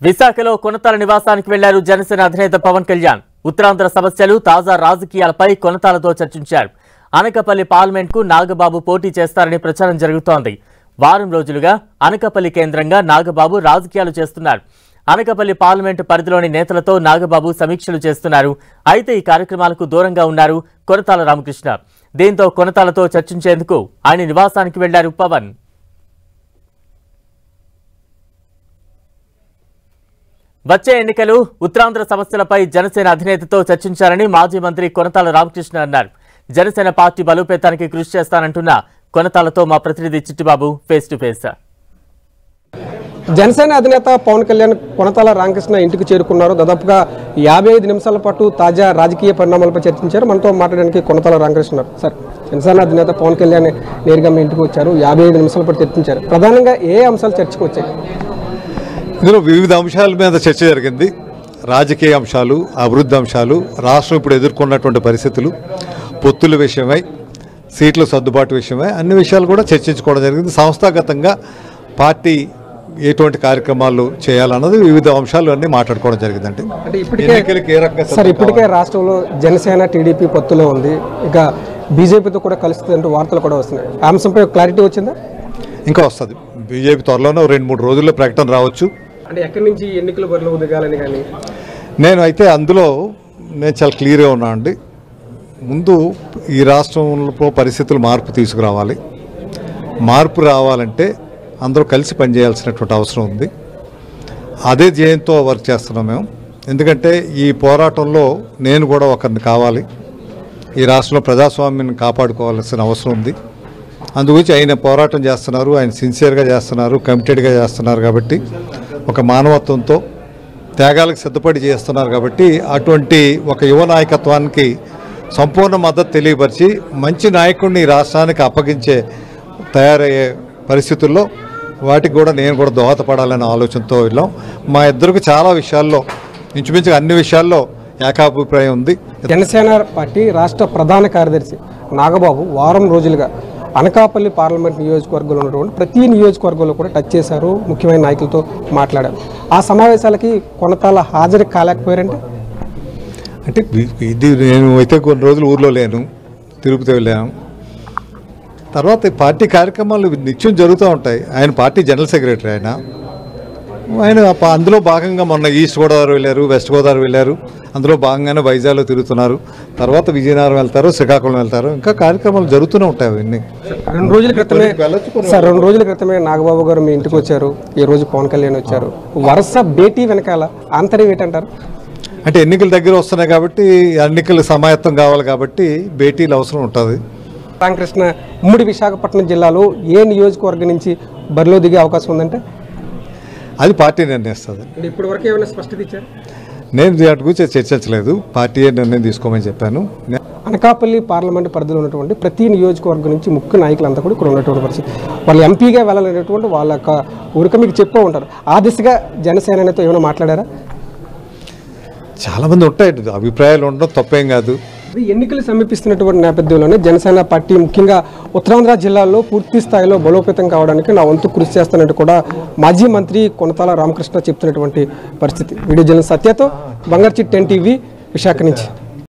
విశాఖలో కొనతాల నివాసానికి వెళ్లారు జనసేన అధినేత పవన్ కళ్యాణ్. ఉత్తరాంధ్ర సమస్యలు, తాజా రాజకీయాలపై కొనతాలతో చర్చించారు. అనకాపల్లి పార్లమెంట్ కు నాగబాబు పోటీ చేస్తారని ప్రచారం జరుగుతోంది. వారం రోజులుగా అనకాపల్లి కేంద్రంగా నాగబాబు రాజకీయాలు చేస్తున్నారు. అనకాపల్లి పార్లమెంట్ పరిధిలోని నేతలతో నాగబాబు సమీక్షలు చేస్తున్నారు. అయితే ఈ కార్యక్రమాలకు దూరంగా ఉన్నారు కొనతాల రామకృష్ణ. దీంతో కొనతాలతో చర్చించేందుకు ఆయన నివాసానికి వెళ్లారు పవన్. వచ్చే ఎన్నికలు, ఉత్తరాంధ్ర సమస్యలపై జనసేన అధినేతతో చర్చించారని మాజీ మంత్రి కొనతాల రామకృష్ణ అన్నారు. జనసేన పార్టీ బలోపేతానికి కృషి చేస్తానంటున్న కొనతాలతో మా ప్రతినిధి Chittibabu face to face. Janasena అధినేత పవన్ కళ్యాణ్ కొనతాల రామకృష్ణ ఇంటికి చేరుకున్నారు. దాదాపుగా 55 నిమిషాల పాటు తాజా రాజకీయ పరిణామాలపై చర్చించారు. మనతో మాట్లాడడానికి కొనతాల రామకృష్ణ. సార్, జనసేన అధినేత పవన్ కళ్యాణ్ నేరుగా మీ ఇంటికి వచ్చారు. 55 నిమిషాల పాటు చర్చించారు. ప్రధానంగా ఏ అంశాలు చర్చకు వచ్చాయి? ఇందులో వివిధ అంశాల మీద చర్చ జరిగింది. రాజకీయ అంశాలు, అభివృద్ధి అంశాలు, రాష్ట్రం ఇప్పుడు ఎదుర్కొన్నటువంటి పరిస్థితులు, పొత్తుల విషయమై, సీట్ల సర్దుబాటు విషయమై అన్ని విషయాలు కూడా చర్చించుకోవడం జరిగింది. సంస్థాగతంగా పార్టీ ఎటువంటి కార్యక్రమాలు చేయాలన్నది వివిధ అంశాలు అన్నీ మాట్లాడుకోవడం జరిగిందండి. అంటే ఇప్పటికే రాష్ట్రంలో జనసేన టీడీపీ పొత్తులో ఉంది, ఇక బీజేపీతో కూడా కలుస్తుందంటూ వార్తలు కూడా వస్తున్నాయి. ఆ అంశంపై క్లారిటీ వచ్చిందా? ఇంకా వస్తుంది. బీజేపీ త్వరలోనే 2-3 రోజుల్లో ప్రకటన రావచ్చు. అంటే ఎక్కడి నుంచి ఎన్నికలు బరిలో దిగాలని కానీ అందులో నేను చాలా క్లియర్గా ఉన్నా అండి. ముందు ఈ రాష్ట్రంలో పరిస్థితులు మార్పు తీసుకురావాలి. మార్పు రావాలంటే అందరూ కలిసి పనిచేయాల్సినటువంటి అవసరం ఉంది. అదే ధ్యేయంతో వర్క్ చేస్తున్నాం మేము. ఎందుకంటే ఈ పోరాటంలో నేను కూడా ఒకరిని కావాలి. ఈ రాష్ట్రంలో ప్రజాస్వామ్యాన్ని కాపాడుకోవాల్సిన అవసరం ఉంది. అందుగురించి ఆయన పోరాటం చేస్తున్నారు, ఆయన సిన్సియర్గా చేస్తున్నారు, కమిటెడ్గా చేస్తున్నారు. కాబట్టి ఒక మానవత్వంతో త్యాగాలకు సిద్ధపడి చేస్తున్నారు. కాబట్టి అటువంటి ఒక యువ నాయకత్వానికి సంపూర్ణ మద్దతు తెలియపరిచి మంచి నాయకుడిని రాష్ట్రానికి అప్పగించే తయారయ్యే పరిస్థితుల్లో వాటికి కూడా నేను కూడా దోహదపడాలనే ఆలోచనతో వెళ్ళాం. మా ఇద్దరికి చాలా విషయాల్లో, ఇంచుమించుగా అన్ని విషయాల్లో ఏకాభిప్రాయం ఉంది. జనసేన పార్టీ రాష్ట్ర ప్రధాన కార్యదర్శి నాగబాబు వారం రోజులుగా అనకాపల్లి పార్లమెంట్ నియోజకవర్గంలో ఉన్నటువంటి ప్రతి నియోజకవర్గంలో కూడా టచ్ చేశారు, ముఖ్యమైన నాయకులతో మాట్లాడారు. ఆ సమావేశాలకి కొనతాల హాజరు కాలేకపోయారంటే ఇది నేను అయితే కొన్ని రోజులు ఊర్లో లేను, తిరుపతి వెళ్ళాను. తర్వాత పార్టీ కార్యక్రమాలు నిత్యం జరుగుతూ ఉంటాయి. ఆయన పార్టీ జనరల్ సెక్రటరీ. ఆయన అందులో భాగంగా మొన్న ఈస్ట్ గోదావరి వెళ్ళారు, వెస్ట్ గోదావరి వెళ్ళారు. అందులో భాగంగానే వైజాగ్లో తిరుగుతున్నారు. తర్వాత విజయనగరం వెళ్తారు, శ్రీకాకుళం వెళ్తారు. ఇంకా కార్యక్రమాలు జరుగుతూనే ఉంటాయి. అవన్నీ 2 రోజుల క్రితమే నాగబాబు గారు మీ ఇంటికి వచ్చారు. ఈ రోజు పవన్ కళ్యాణ్ వచ్చారు. వరుస భేటీ వెనకాల ఆంతర్యం ఏంటంటారు? అంటే ఎన్నికల దగ్గర వస్తున్నాయి కాబట్టి, ఎన్నికలు సమాయత్తం కావాలి కాబట్టి భేటీలు అవసరం ఉంటుంది. రామకృష్ణ ఉమ్మడి విశాఖపట్నం జిల్లాలో ఏ నియోజకవర్గం నుంచి బరిలో దిగే అవకాశం ఉందంటే అది పార్టీ నిర్ణయిస్తుంది. ఇప్పటి వరకు ఏమైనా స్పష్టత ఇచ్చారు? నేను దాటి గురించి చర్చించలేదు. పార్టీ నిర్ణయం తీసుకోమని చెప్పాను. అనకాపల్లి పార్లమెంట్ పరిధిలో ఉన్నటువంటి ప్రతి నియోజకవర్గం నుంచి ముఖ్య నాయకులంతా కూడా ఇక్కడ ఉన్నటువంటి పరిస్థితి. వాళ్ళు ఎంపీగా వెళ్ళాలనేటువంటి వాళ్ళ యొక్క ఊరిక మీకు చెప్పూ ఉంటారు. ఆ దిశగా జనసేనతో ఏమైనా మాట్లాడారా? చాలామంది ఉంటాయి, అభిప్రాయాలు ఉండడం తప్పేం కాదు. ఎన్నికలు సమీపిస్తున్నటువంటి నేపథ్యంలోనే జనసేన పార్టీ ముఖ్యంగా ఉత్తరాంధ్ర జిల్లాల్లో పూర్తి స్థాయిలో బలోపేతం కావడానికి నా వంతు కృషి చేస్తున్నట్టు కూడా మాజీ మంత్రి కొనతాల రామకృష్ణ చెప్తున్నటువంటి పరిస్థితి. వీడియో జర్నలిస్ట్ సత్యతో బంగార్చి 10 టీవీ విశాఖ నుంచి.